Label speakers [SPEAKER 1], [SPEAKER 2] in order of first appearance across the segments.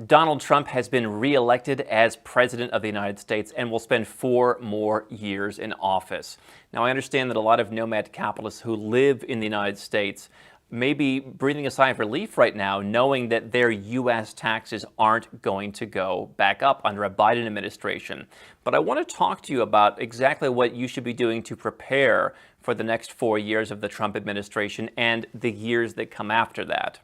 [SPEAKER 1] Donald Trump has been reelected as President of the United States and will spend 4 more years in office. Now, I understand that a lot of nomad capitalists who live in the United States may be breathing a sigh of relief right now, knowing that their U.S. taxes aren't going to go back up under a Biden administration. But I want to talk to you about exactly what you should be doing to prepare for the next 4 years of the Trump administration and the years that come after that.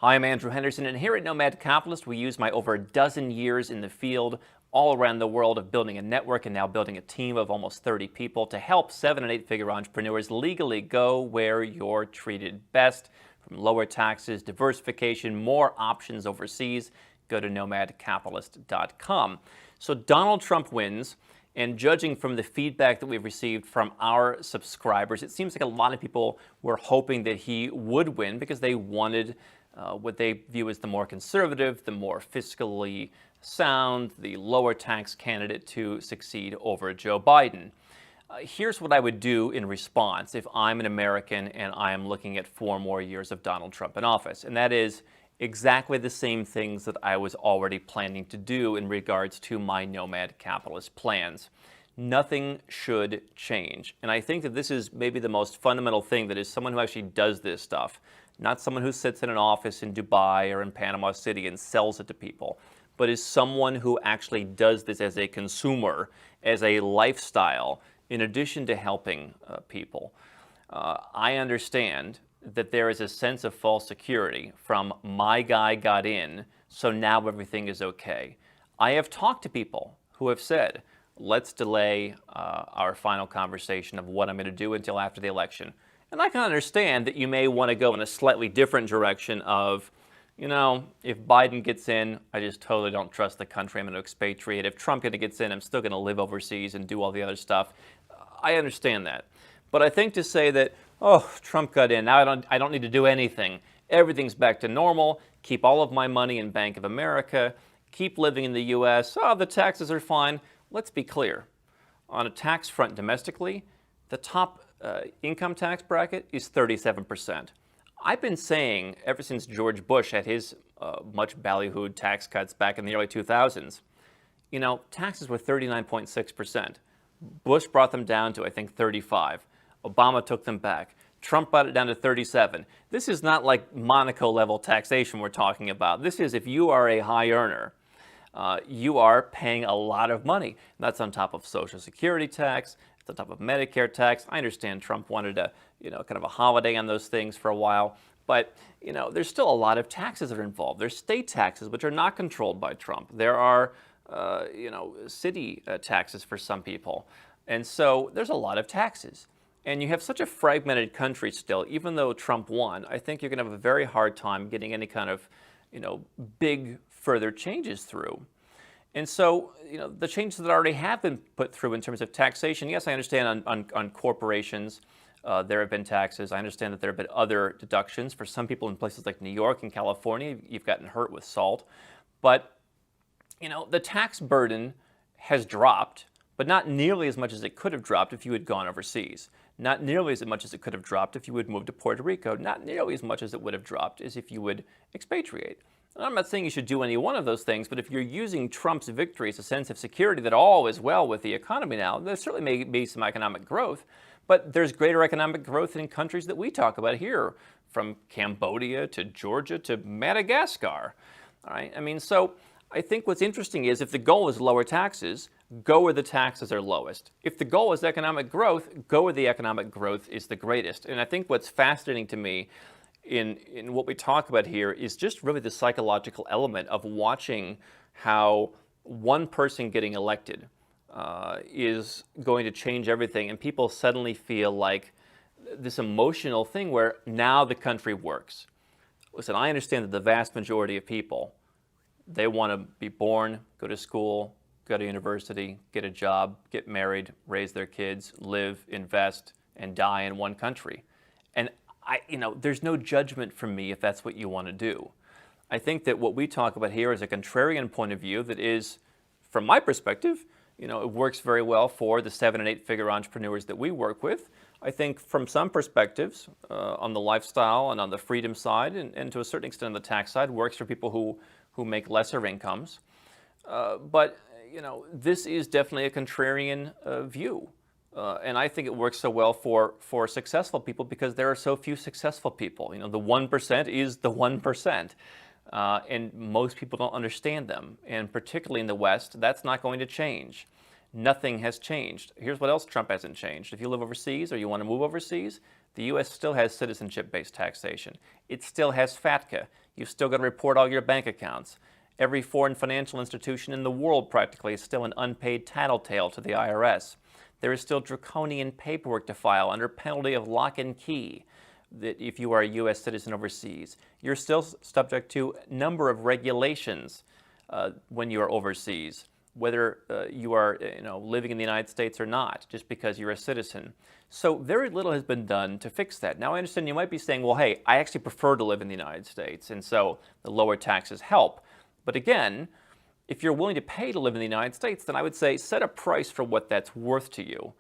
[SPEAKER 1] Hi, I'm Andrew Henderson, and here at Nomad Capitalist, we use my over a dozen years in the field all around the world of building a network and now building a team of almost 30 people to help 7- and 8-figure entrepreneurs legally go where you're treated best. From lower taxes, diversification, more options overseas, go to nomadcapitalist.com. So Donald Trump wins. And judging from the feedback that we've received from our subscribers, it seems like a lot of people were hoping that he would win because they wanted what they view as the more conservative, the more fiscally sound, the lower tax candidate to succeed over Joe Biden. Here's what I would do in response if I'm an American and I am looking at 4 more years of Donald Trump in office, and that is exactly the same things that I was already planning to do in regards to my nomad capitalist plans. Nothing should change. And I think that this is maybe the most fundamental thing, that is someone who actually does this stuff, not someone who sits in an office in Dubai or in Panama City and sells it to people, but is someone who actually does this as a consumer, as a lifestyle, in addition to helping people. I understand that there is a sense of false security from my guy got in, so now everything is okay. I have talked to people who have said, let's delay our final conversation of what I'm going to do until after the election. And I can understand that you may want to go in a slightly different direction of, you know, if Biden gets in, I just totally don't trust the country, I'm going to expatriate. If Trump gets in, I'm still going to live overseas and do all the other stuff. I understand that. But I think to say that, oh, Trump got in, now I don't need to do anything. Everything's back to normal. Keep all of my money in Bank of America. Keep living in the U.S. Oh, the taxes are fine. Let's be clear. On a tax front domestically, the top income tax bracket is 37%. I've been saying ever since George Bush had his much ballyhooed tax cuts back in the early 2000s, you know, taxes were 39.6%. Bush brought them down to, I think, 35. Obama took them back. Trump brought it down to 37. This is not like Monaco level taxation we're talking about. This is if you are a high earner, you are paying a lot of money. And that's on top of Social Security tax. It's on top of Medicare tax. I understand Trump wanted a, kind of a holiday on those things for a while. But, there's still a lot of taxes that are involved. There's state taxes, which are not controlled by Trump. There are, city taxes for some people. And so there's a lot of taxes. And you have such a fragmented country still, even though Trump won, I think you're going to have a very hard time getting any kind of, big further changes through. And so, the changes that already have been put through in terms of taxation, yes, I understand on corporations, there have been taxes. I understand that there have been other deductions. For some people in places like New York and California, you've gotten hurt with SALT. But, the tax burden has dropped, but not nearly as much as it could have dropped if you had gone overseas. Not nearly as much as it could have dropped if you would move to Puerto Rico. Not nearly as much as it would have dropped as if you would expatriate. And I'm not saying you should do any one of those things, but if you're using Trump's victory as a sense of security that all is well with the economy now, there certainly may be some economic growth, but there's greater economic growth in countries that we talk about here, from Cambodia to Georgia to Madagascar. All right? So I think what's interesting is if the goal is lower taxes, go where the taxes are lowest. If the goal is economic growth, go where the economic growth is the greatest. And I think what's fascinating to me in what we talk about here is just really the psychological element of watching how one person getting elected is going to change everything, and people suddenly feel like this emotional thing where now the country works. Listen, I understand that the vast majority of people, they want to be born, go to school, go to university, get a job, get married, raise their kids, live, invest, and die in one country. And there's no judgment from me if that's what you want to do. I think that what we talk about here is a contrarian point of view that is, from my perspective, it works very well for the 7 and 8 figure entrepreneurs that we work with. I think from some perspectives, on the lifestyle and on the freedom side, and to a certain extent on the tax side, works for people who make lesser incomes. But this is definitely a contrarian view. And I think it works so well for successful people because there are so few successful people. The 1% is the 1%. And most people don't understand them. And particularly in the West, that's not going to change. Nothing has changed. Here's what else Trump hasn't changed. If you live overseas or you want to move overseas, the U.S. still has citizenship-based taxation. It still has FATCA. You've still got to report all your bank accounts. Every foreign financial institution in the world practically is still an unpaid tattletale to the IRS. There is still draconian paperwork to file under penalty of lock and key. That if you are a U.S. citizen overseas, you're still subject to a number of regulations when you are overseas, whether you are living in the United States or not, just because you're a citizen. So very little has been done to fix that. Now I understand you might be saying, well, hey, I actually prefer to live in the United States, and so the lower taxes help. But again, if you're willing to pay to live in the United States, then I would say set a price for what that's worth to you.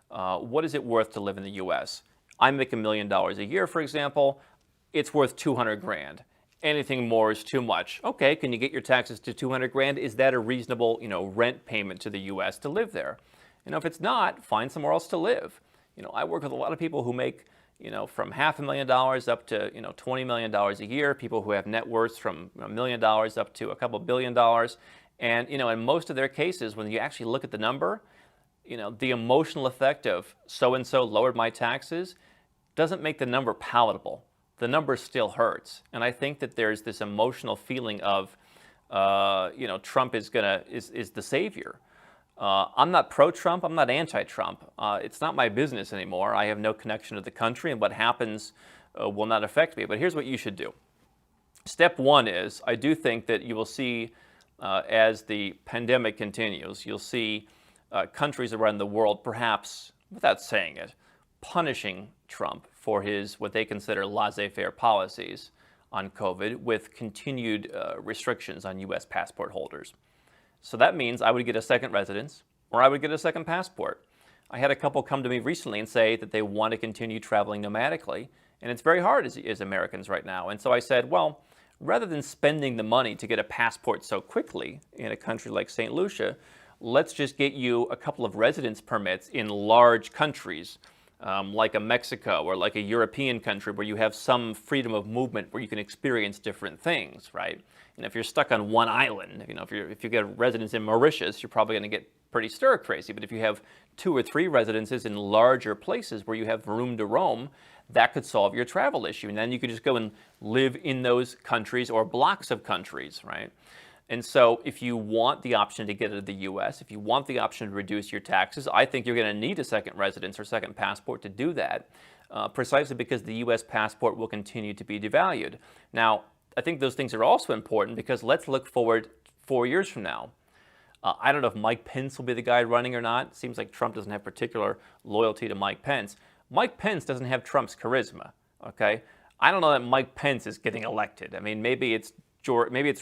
[SPEAKER 1] What is it worth to live in the U.S.? I make $1 million a year, for example. It's worth 200 grand. Anything more is too much. Okay, can you get your taxes to 200 grand? Is that a reasonable, rent payment to the U.S. to live there? If it's not, find somewhere else to live. I work with a lot of people who make, from $500,000 up to, $20 million a year. People who have net worths from $1 million up to a couple $1 billion. And, in most of their cases, when you actually look at the number, the emotional effect of so-and-so lowered my taxes doesn't make the number palatable. The number still hurts. And I think that there's this emotional feeling of, Trump is the savior. I'm not pro-Trump. I'm not anti-Trump. It's not my business anymore. I have no connection to the country, and what happens will not affect me. But here's what you should do. Step one is, I do think that you will see, as the pandemic continues, you'll see countries around the world, perhaps, without saying it, punishing Trump for his, what they consider laissez-faire policies on COVID with continued restrictions on U.S. passport holders. So that means I would get a second residence or I would get a second passport. I had a couple come to me recently and say that they want to continue traveling nomadically, and it's very hard as Americans right now. And so I said, well, rather than spending the money to get a passport so quickly in a country like St. Lucia, let's just get you a couple of residence permits in large countries, like a Mexico or like a European country where you have some freedom of movement where you can experience different things, right? And if you're stuck on one island, if you get a residence in Mauritius, you're probably going to get pretty stir crazy. But if you have 2 or 3 residences in larger places where you have room to roam, that could solve your travel issue. And then you could just go and live in those countries or blocks of countries, right? And so if you want the option to get out of the U.S., if you want the option to reduce your taxes, I think you're going to need a second residence or second passport to do that, precisely because the U.S. passport will continue to be devalued. Now, I think those things are also important because let's look forward 4 years from now. I don't know if Mike Pence will be the guy running or not. It seems like Trump doesn't have particular loyalty to Mike Pence. Mike Pence doesn't have Trump's charisma, okay? I don't know that Mike Pence is getting elected. I mean, maybe it's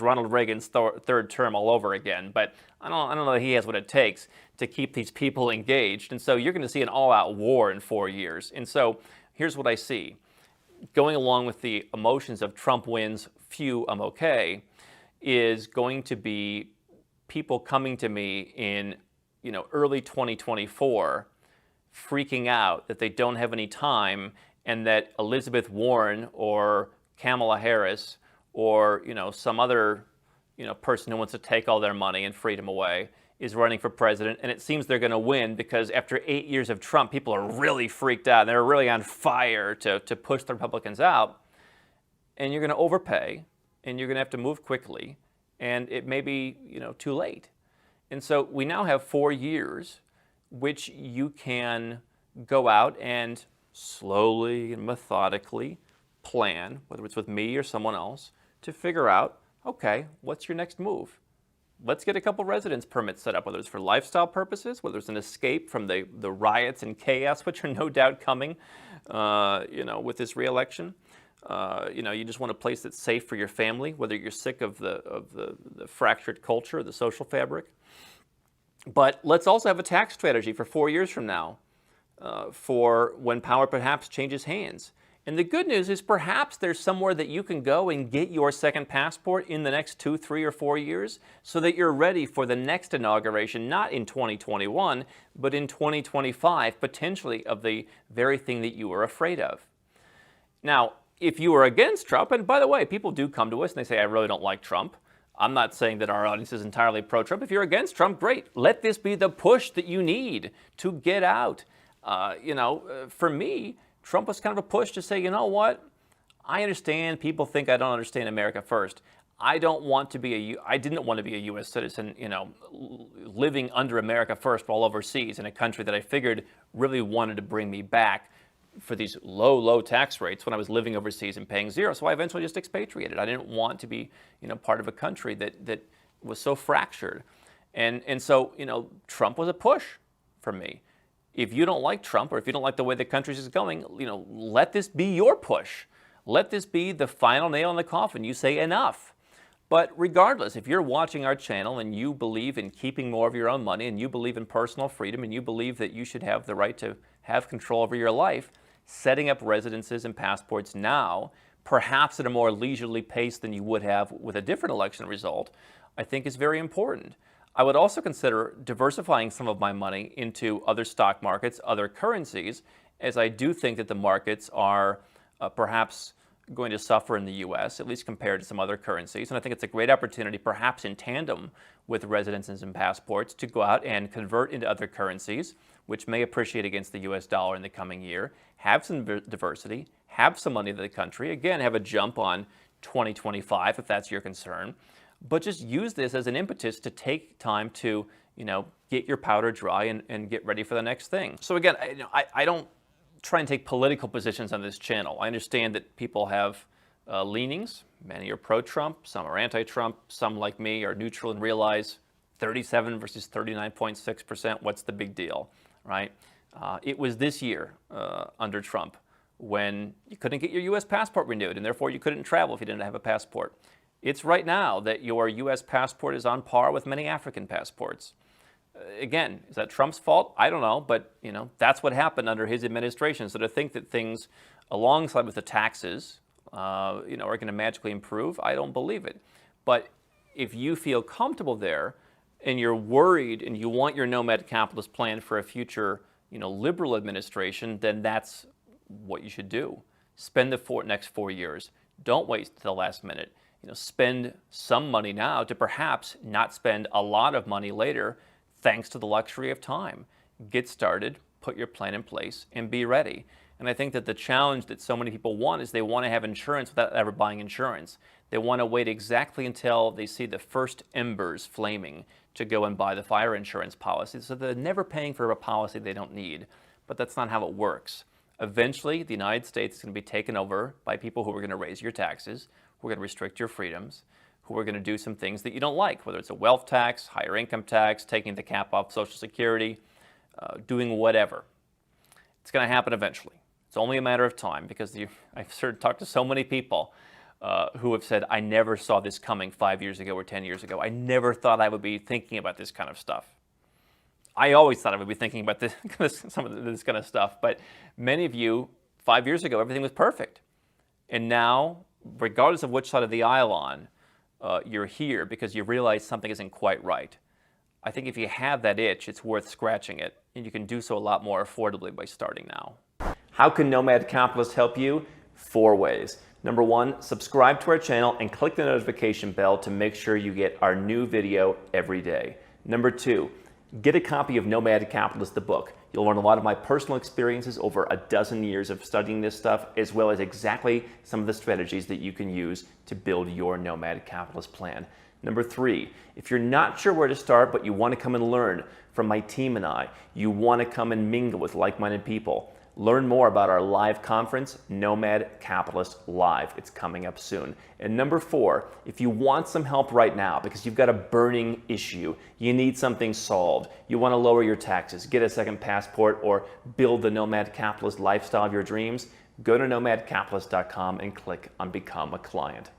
[SPEAKER 1] Ronald Reagan's third term all over again, but I don't know that he has what it takes to keep these people engaged. And so you're going to see an all-out war in 4 years. And so here's what I see. Going along with the emotions of Trump wins, phew, I'm okay, is going to be people coming to me in early 2024 freaking out that they don't have any time and that Elizabeth Warren or Kamala Harris or some other person who wants to take all their money and freedom away is running for president, and it seems they're going to win because after 8 years of Trump, people are really freaked out. They're really on fire to push the Republicans out, and you're going to overpay, and you're going to have to move quickly, and it may be too late. And so we now have 4 years which you can go out and slowly and methodically plan, whether it's with me or someone else, to figure out, okay, what's your next move? Let's get a couple residence permits set up, whether it's for lifestyle purposes, whether it's an escape from the riots and chaos, which are no doubt coming, with this re-election. You just want a place that's safe for your family, whether you're sick of the fractured culture, the social fabric. But let's also have a tax strategy for 4 years from now, for when power perhaps changes hands. And the good news is perhaps there's somewhere that you can go and get your second passport in the next 2, 3, or 4 years so that you're ready for the next inauguration, not in 2021, but in 2025, potentially of the very thing that you were afraid of. Now, if you are against Trump, and by the way, people do come to us and they say, I really don't like Trump. I'm not saying that our audience is entirely pro-Trump. If you're against Trump, great. Let this be the push that you need to get out. For me, Trump was kind of a push to say, you know what? I understand people think I don't understand America first. I didn't want to be a U.S. citizen, living under America first while overseas in a country that I figured really wanted to bring me back for these low tax rates when I was living overseas and paying zero. So I eventually just expatriated. I didn't want to be, part of a country that was so fractured. And so, Trump was a push for me. If you don't like Trump, or if you don't like the way the country is going, let this be your push. Let this be the final nail in the coffin. You say enough. But regardless, if you're watching our channel and you believe in keeping more of your own money, and you believe in personal freedom, and you believe that you should have the right to have control over your life, setting up residences and passports now, perhaps at a more leisurely pace than you would have with a different election result, I think is very important. I would also consider diversifying some of my money into other stock markets, other currencies, as I do think that the markets are perhaps going to suffer in the U.S., at least compared to some other currencies. And I think it's a great opportunity, perhaps in tandem with residences and passports, to go out and convert into other currencies, which may appreciate against the U.S. dollar in the coming year, have some diversity, have some money to the country, again, have a jump on 2025 if that's your concern. But just use this as an impetus to take time to, get your powder dry and get ready for the next thing. So again, I don't try and take political positions on this channel. I understand that people have leanings. Many are pro-Trump, some are anti-Trump, some like me are neutral and realize 37 versus 39.6%, what's the big deal, right? It was this year under Trump when you couldn't get your U.S. passport renewed, and therefore you couldn't travel if you didn't have a passport. It's right now that your U.S. passport is on par with many African passports. Again, is that Trump's fault? I don't know, but that's what happened under his administration. So to think that things alongside with the taxes, are going to magically improve, I don't believe it. But if you feel comfortable there, and you're worried, and you want your Nomad Capitalist plan for a future, liberal administration, then that's what you should do. Spend the next 4 years. Don't wait till the last minute. Spend some money now to perhaps not spend a lot of money later, thanks to the luxury of time. Get started, put your plan in place, and be ready. And I think that the challenge that so many people want is they want to have insurance without ever buying insurance. They want to wait exactly until they see the first embers flaming to go and buy the fire insurance policy. So they're never paying for a policy they don't need. But that's not how it works. Eventually, the United States is going to be taken over by people who are going to raise your taxes, who are going to restrict your freedoms, who are going to do some things that you don't like, whether it's a wealth tax, higher income tax, taking the cap off Social Security, doing whatever. It's going to happen eventually. It's only a matter of time, because I've talked to so many people who have said, I never saw this coming 5 years ago or 10 years ago. I never thought I would be thinking about this kind of stuff. I always thought I would be thinking about some of this kind of stuff, but many of you, 5 years ago, everything was perfect. And now, regardless of which side of the aisle on, you're here because you realize something isn't quite right. I think if you have that itch, it's worth scratching it, and you can do so a lot more affordably by starting now. How can Nomad Capitalist help you? 4 ways. Number 1, subscribe to our channel and click the notification bell to make sure you get our new video every day. Number 2, get a copy of Nomad Capitalist, the book. You'll learn a lot of my personal experiences over a dozen years of studying this stuff, as well as exactly some of the strategies that you can use to build your Nomad Capitalist plan. Number 3, if you're not sure where to start, but you want to come and learn from my team and I, you want to come and mingle with like-minded people, Learn more about our live conference, Nomad Capitalist Live. It's coming up soon. And number 4, if you want some help right now because you've got a burning issue, you need something solved, you want to lower your taxes, get a second passport, or build the Nomad Capitalist lifestyle of your dreams, go to nomadcapitalist.com and click on Become a Client.